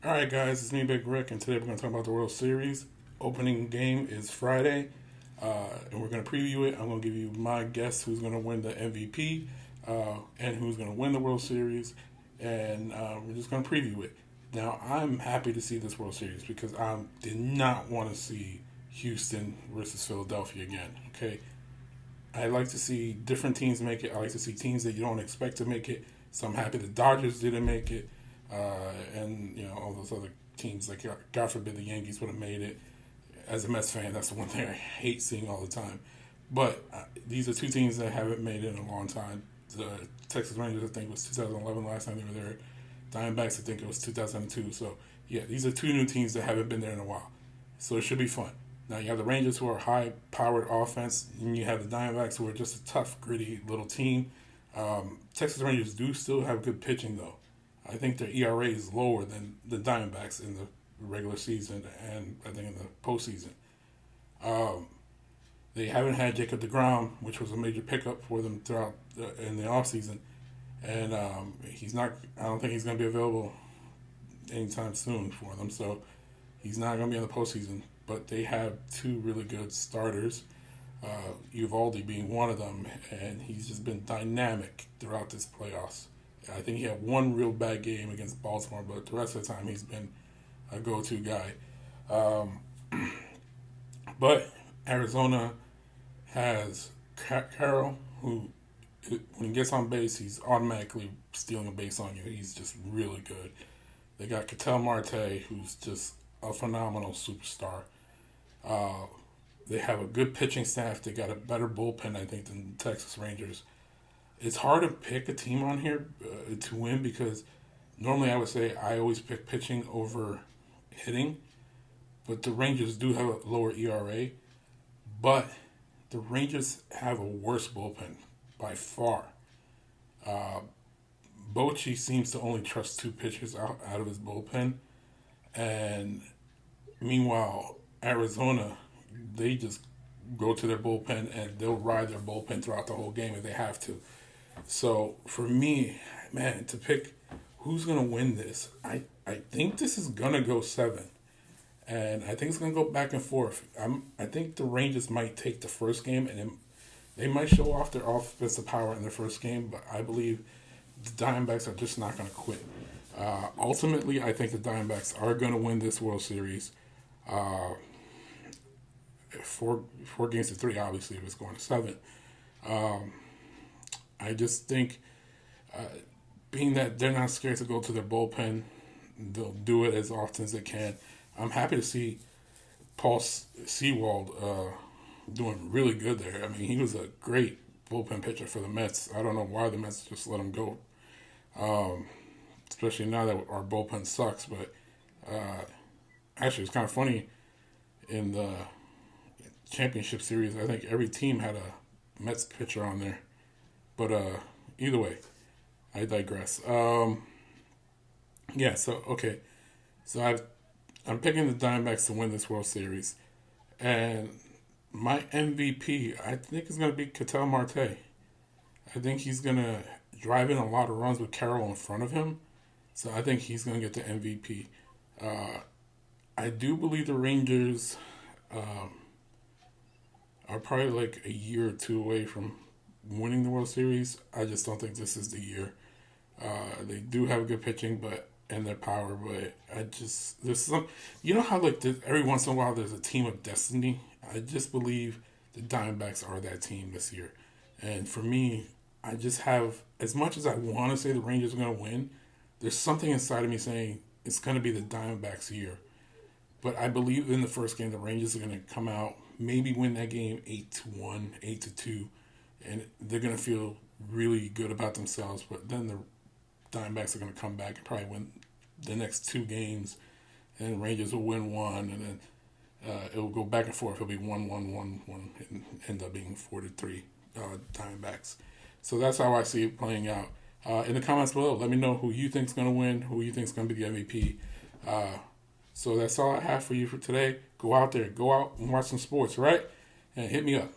All right, guys, it's me, Big Rick, and today we're going to talk about the World Series. Opening game is Friday, and we're going to preview it. I'm going to give you my guess who's going to win the MVP and who's going to win the World Series, and we're just going to preview it. Now, I'm happy to see this World Series because I did not want to see Houston versus Philadelphia again. Okay, I like to see different teams make it. I like to see teams that you don't expect to make it. So I'm happy the Dodgers didn't make it. And all those other teams, like God forbid the Yankees would have made it. As a Mets fan, that's the one thing I hate seeing all the time. But these are two teams that haven't made it in a long time. The Texas Rangers, I think, was 2011 last time they were there. Diamondbacks, I think it was 2002. So yeah, these are two new teams that haven't been there in a while. So it should be fun. Now you have the Rangers, who are high-powered offense, and you have the Diamondbacks, who are just a tough, gritty little team. Texas Rangers do still have good pitching, though. I think their ERA is lower than the Diamondbacks in the regular season and I think in the postseason. They haven't had Jacob deGrom, which was a major pickup for them throughout in the offseason. And he's not. I don't think he's going to be available anytime soon for them. So he's not going to be in the postseason. But they have two really good starters, Uvalde being one of them, and he's just been dynamic throughout this playoffs. I think he had one real bad game against Baltimore, but the rest of the time he's been a go-to guy. But Arizona has Carroll, who, when he gets on base, he's automatically stealing a base on you. He's just really good. They got Ketel Marte, who's just a phenomenal superstar. They have a good pitching staff. They got a better bullpen, I think, than the Texas Rangers. It's hard to pick a team on here to win because normally I would say I always pick pitching over hitting, but the Rangers do have a lower ERA, but the Rangers have a worse bullpen by far. Bochy seems to only trust two pitchers out of his bullpen, and meanwhile, Arizona, they just go to their bullpen and they'll ride their bullpen throughout the whole game if they have to. So for me, man, to pick who's going to win this, I think this is going to go 7. And I think it's going to go back and forth. I think the Rangers might take the first game and they might show off their offensive power in the first game, but I believe the Diamondbacks are just not going to quit. Ultimately, I think the Diamondbacks are going to win this World Series. 4-3, obviously, if it's going to 7. I just think, being that they're not scared to go to their bullpen, they'll do it as often as they can. I'm happy to see Paul Sewald doing really good there. I mean, he was a great bullpen pitcher for the Mets. I don't know why the Mets just let him go, especially now that our bullpen sucks. But actually, it's kind of funny. In the championship series, I think every team had a Mets pitcher on there. But either way, I digress. Yeah, so okay. So I'm picking the Diamondbacks to win this World Series. And my MVP, I think, is going to be Ketel Marte. I think he's going to drive in a lot of runs with Carroll in front of him. So I think he's going to get the MVP. I do believe the Rangers are probably like a year or two away from winning the World Series. I just don't think this is the year. They do have good pitching, and their power, but there's some, how like every once in a while there's a team of destiny. I just believe the Diamondbacks are that team this year, and for me, I just have, as much as I want to say the Rangers are going to win, there's something inside of me saying it's going to be the Diamondbacks' year. But I believe in the first game the Rangers are going to come out, maybe win that game 8-1, 8-2, and they're going to feel really good about themselves. But then the Diamondbacks are going to come back and probably win the next 2 games, and the Rangers will win 1, and then it will go back and forth. It'll be 1-1, 1-1, and end up being 4-3 Diamondbacks. So that's how I see it playing out. In the comments below, let me know who you think's going to win, who you think's going to be the MVP. So that's all I have for you for today. Go out there. Go out and watch some sports, right? And hit me up.